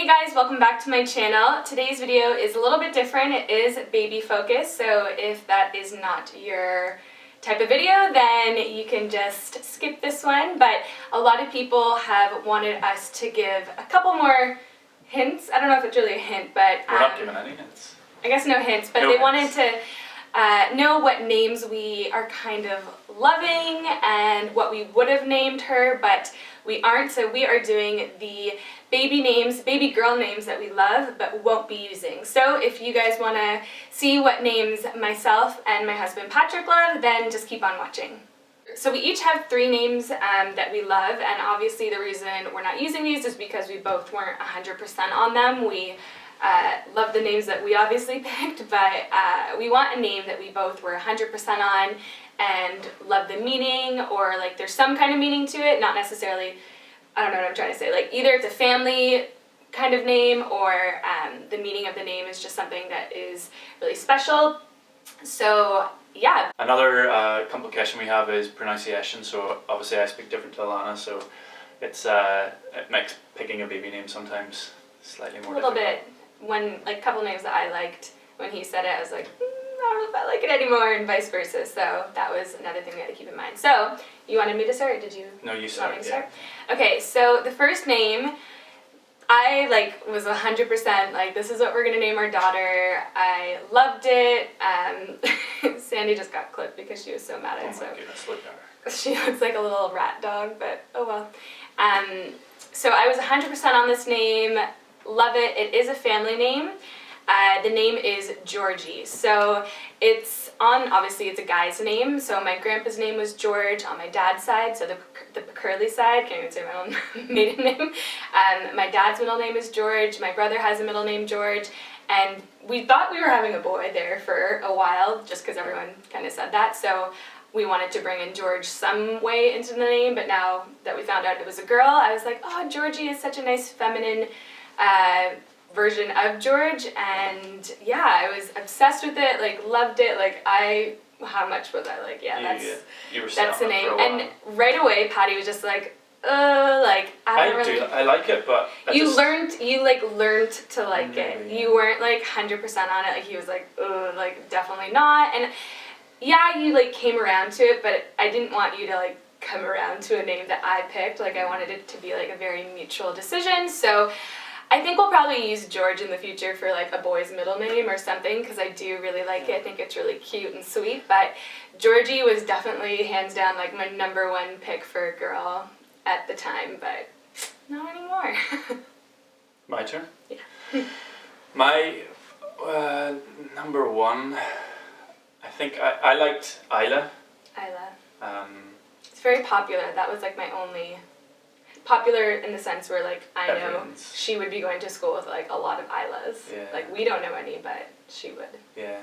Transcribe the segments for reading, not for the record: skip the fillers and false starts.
guys, welcome back to my channel. Today's video is a little bit different. It is baby focused, so if that is not your type of video, then you can just skip this one. But a lot of people have wanted us to give a couple more hints. I don't know if it's really a hint, but we're not giving any hints. I guess no hints, but they wanted to know what names we are kind of loving and what we would have named her, but we aren't. So we are doing the baby names, baby girl names that we love but won't be using. So if you guys want to see what names myself and my husband Patrick love, then just keep on watching. So we each have 3 names that we love, and obviously the reason we're not using these is because we both weren't 100% on them. We love the names that we obviously picked, but we want a name that we both were 100% on and love the meaning, or like there's some kind of meaning to it, not necessarily, I don't know what I'm trying to say, like either it's a family kind of name or the meaning of the name is just something that is really special. So yeah. Another complication we have is pronunciation, so obviously I speak different to Elanna, so it's it makes picking a baby name sometimes slightly more difficult. A little bit. When, like, a couple names that I liked, when he said it, I was like, I don't know if I like it anymore, and vice versa. So that was another thing we had to keep in mind. So, you wanted me to start, or did you? No, you start, want me to start? Okay, so the first name, I, was 100%, this is what we're going to name our daughter. I loved it. Sandy just got clipped because she was so mad at it. Oh my goodness, look at her. She looks like a little rat dog, but oh well. So I was 100% on this name. Love it. It is a family name. The name is Georgie. So it's obviously it's a guy's name. So my grandpa's name was George on my dad's side. So the Pecherle side, can't even say my own maiden name. My dad's middle name is George. My brother has a middle name George. And we thought we were having a boy there for a while, just because everyone kind of said that. So we wanted to bring in George some way into the name. But now that we found out it was a girl, I was like, oh, Georgie is such a nice feminine version of George, and yeah, I was obsessed with it, loved it, how much was I that's the name. And right away Paddy was just like, I like it, but you learned to like it. You weren't 100% on it. He was like, definitely not. And yeah, you came around to it, but I didn't want you to come around to a name that I picked. I wanted it to be a very mutual decision. So I think we'll probably use George in the future for a boy's middle name or something, because I do really like it. I think it's really cute and sweet, but Georgie was definitely hands down my number 1 pick for a girl at the time, but not anymore. My turn? Yeah. My number 1, I think I liked Isla. Isla. It's very popular. That was my only... Popular in the sense where I know she would be going to school with a lot of Islas. Yeah. We don't know any, but she would. Yeah,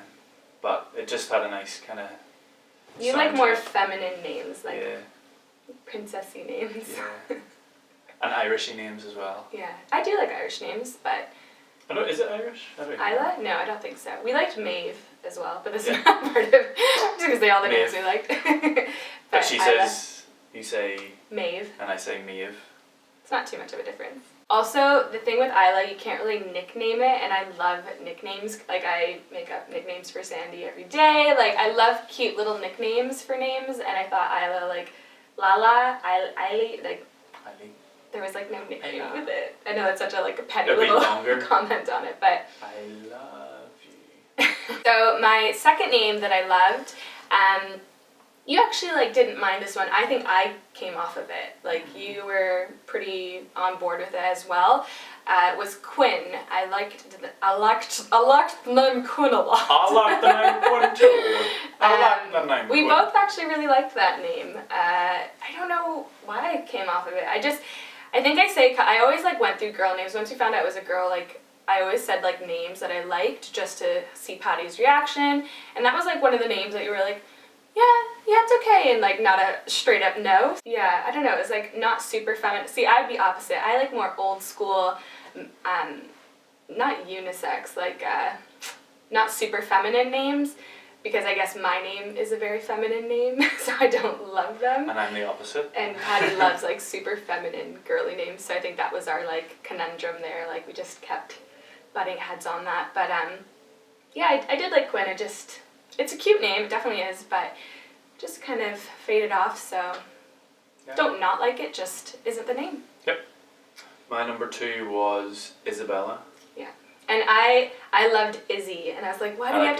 but it just had a nice kind of. You like more feminine names, yeah. Princessy names. Yeah. And Irishy names as well. Yeah, I do like Irish names, but. I don't, is it Irish? Isla? No, I don't think so. We liked Maeve as well, but this is not part of. I'm just gonna say all the names we liked. but she Isla. says you say Maeve, and I say Maeve. It's not too much of a difference. Also, the thing with Isla, you can't really nickname it, and I love nicknames. I make up nicknames for Sandy every day. I love cute little nicknames for names, and I thought Isla, Lala, Eili, there was no nickname with it. I know it's such a petty little comment on it, but I love you. So my second name that I loved, you actually didn't mind this one. I think I came off of it. You were pretty on board with it as well. It was Quinn. I liked the name Quinn a lot. I like the name Quinn too. I like the name We Quinn. both actually really liked that name. I don't know why I came off of it. I think I always went through girl names. Once we found out it was a girl, I always said names that I liked just to see Paddy's reaction. And that was one of the names that you were yeah, it's okay, and not a straight up no. Yeah, I don't know, it was not super feminine. See, I'd be opposite. I like more old school, not unisex, not super feminine names, because I guess my name is a very feminine name, so I don't love them. And I'm the opposite. And Paddy loves like super feminine, girly names, so I think that was our like conundrum there. Like we just kept butting heads on that. But yeah, I did like Quinn. It's a cute name, it definitely is, but just kind of faded off. So don't not like it, just isn't the name. Yep. My number 2 was Isabella. Yeah. And I loved Izzy, and I was like, why do we have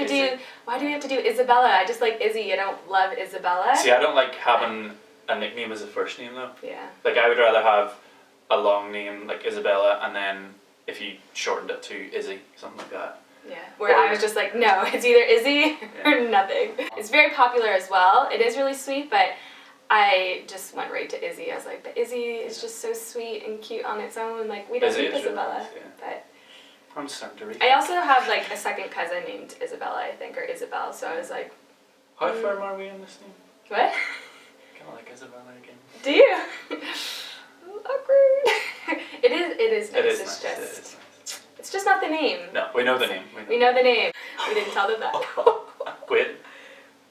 to do Isabella? I just like Izzy. I don't love Isabella. See, I don't like having a nickname as a first name though. Yeah. Like I would rather have a long name like Isabella, and then if you shortened it to Izzy, something like that. Yeah. Where I was just like, no, it's either Izzy or nothing. It's very popular as well. It is really sweet, but I just went right to Izzy. I was like, but Izzy is just so sweet and cute on its own. Like we don't need Isabella. Really nice, But I'm starting to read. I also have like a second cousin named Isabella, I think, or Isabel. So I was like, how firm are we on this name? what? Kind of like Isabella again. Do you? Awkward. It is nice. It's nice. It is nice. It's just not the name. No, we know the name. We know the name. We didn't tell them that. Wait.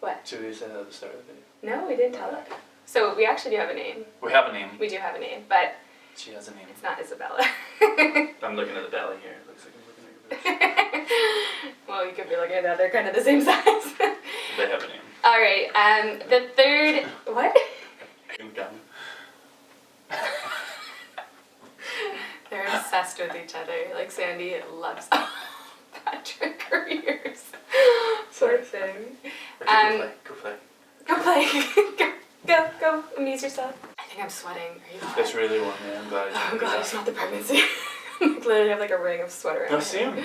What? Should we say that at the start of the video? No, we didn't tell them. So we actually do have a name. We have a name. We do have a name, but she has a name. It's not Isabella. I'm looking at the belly here. It looks like I'm looking at your boobs. Well, you could be looking at that. They're kind of the same size. They have a name. All right. The third. What? They're obsessed with each other. Like Sandy loves Patrick careers. Poor thing. Go play. Go play. Go amuse yourself. I think I'm sweating. Are you hot? It's really warm. Yeah, I'm glad. Oh god, it's not the pregnancy. I literally have like a ring of sweat around. No, same.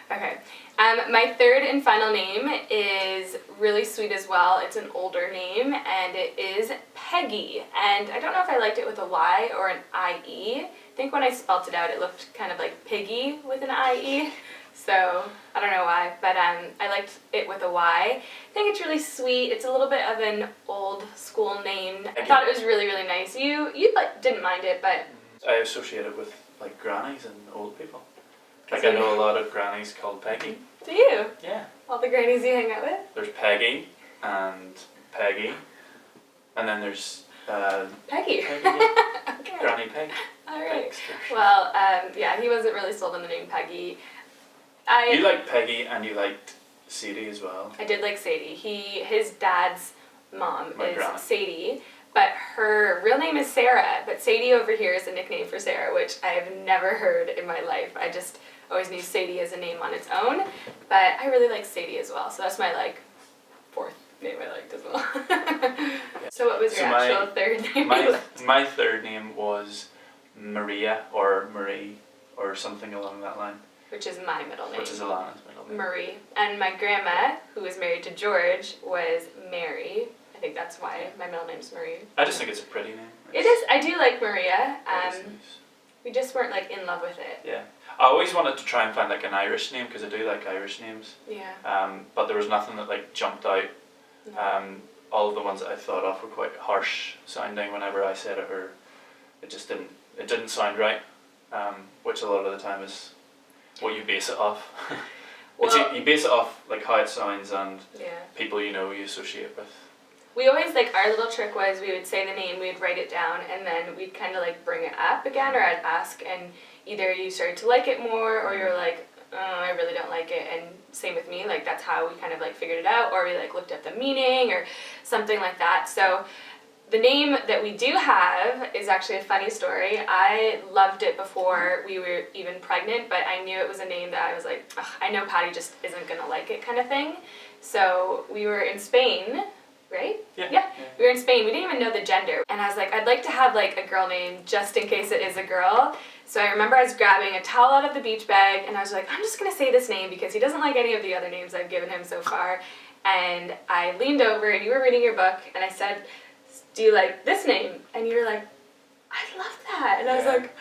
Okay. My third and final name is really sweet as well. It's an older name, and it is Peggy. And I don't know if I liked it with a Y or an IE. I think when I spelt it out, it looked kind of like Piggy with an IE. So I don't know why, but I liked it with a Y. I think it's really sweet. It's a little bit of an old school name. I thought it was really, really nice. You like didn't mind it, but I associate it with like grannies and old people. Like I know a lot of grannies called Peggy. Do you? Yeah. All the grannies you hang out with? There's Peggy and Peggy, and then there's Peggy. Peggy, yeah. Okay. Granny Peg. All right. Pegster. Well, yeah, he wasn't really sold on the name Peggy. You liked Peggy and you liked Sadie as well. I did like Sadie. His dad's mom is grandma. Sadie, but her real name is Sarah. But Sadie over here is a nickname for Sarah, which I have never heard in my life. I just always knew Sadie as a name on its own, but I really like Sadie as well. So that's my like fourth name I liked as well. Yeah. So what was your actual third name? My third name was Maria or Marie or something along that line. Which is my middle name. Which is Elanna's middle name. Marie. And my grandma, who was married to George, was Mary. I think that's why my middle name's Marie. I just think it's a pretty name. It is. I do like Maria. Nice. We just weren't like in love with it. Yeah. I always wanted to try and find like an Irish name because I do like Irish names. Yeah. But there was nothing that like jumped out. No. All of the ones that I thought of were quite harsh sounding whenever I said it, or it just didn't sound right. Which a lot of the time is what you base it off. Well, you base it off like how it sounds and yeah. people you know you associate with. We always, like, our little trick was we would say the name, we'd write it down, and then we'd kind of like bring it up again, or I'd ask, and either you started to like it more, or you're like, oh, I really don't like it, and same with me, like that's how we kind of like figured it out, or we like looked at the meaning, or something like that. So the name that we do have is actually a funny story. I loved it before we were even pregnant, but I knew it was a name that I was like, I know Paddy just isn't gonna like it kind of thing. So we were in Spain, right? Yeah. We were in Spain. We didn't even know the gender. And I was like, I'd like to have like a girl name just in case it is a girl. So I remember I was grabbing a towel out of the beach bag and I was like, I'm just going to say this name because he doesn't like any of the other names I've given him so far. And I leaned over and you were reading your book and I said, do you like this name? And you were like, I love that. And I was like,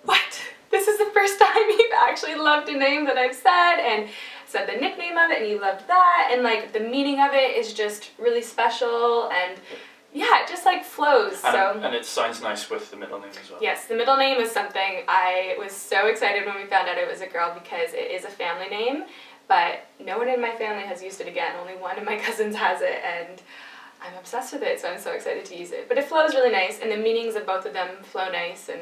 what? This is the first time you've actually loved a name that I've said, and said the nickname of it, and you loved that, and like the meaning of it is just really special, and yeah, it just like flows. And it sounds nice with the middle name as well. Yes, the middle name was something I was so excited when we found out it was a girl because it is a family name, but no one in my family has used it again. Only one of my cousins has it, and I'm obsessed with it, so I'm so excited to use it. But it flows really nice, and the meanings of both of them flow nice, and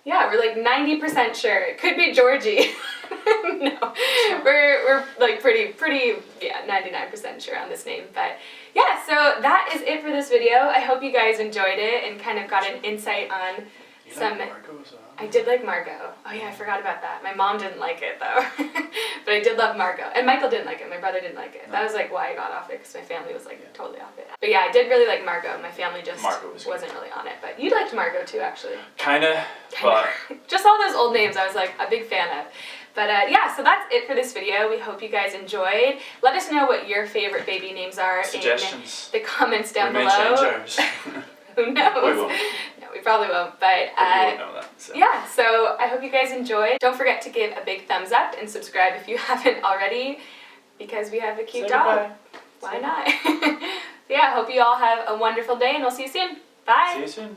yeah, we're like 90% sure. It could be Georgie. No, we're like pretty, yeah, 99% sure on this name. But yeah, so that is it for this video. I hope you guys enjoyed it and kind of got an insight on some... Like Margot as well. I did like Margot. Oh yeah, I forgot about that. My mom didn't like it though. But I did love Margot. And Michael didn't like it. My brother didn't like it. That was like why I got off it, because my family was like totally off it. But yeah, I did really like Margot. My family just wasn't really on it. But you liked Margot too, actually. Kinda, but... Just all those old names I was like a big fan of. But yeah, so that's it for this video. We hope you guys enjoyed. Let us know what your favorite baby names are in the comments down below. We may change ours. Who knows? We won't. No, we probably won't, but you won't know that. So. Yeah, so I hope you guys enjoyed. Don't forget to give a big thumbs up and subscribe if you haven't already, because we have a cute dog. Why not? So yeah, hope you all have a wonderful day, and we'll see you soon. Bye! See you soon.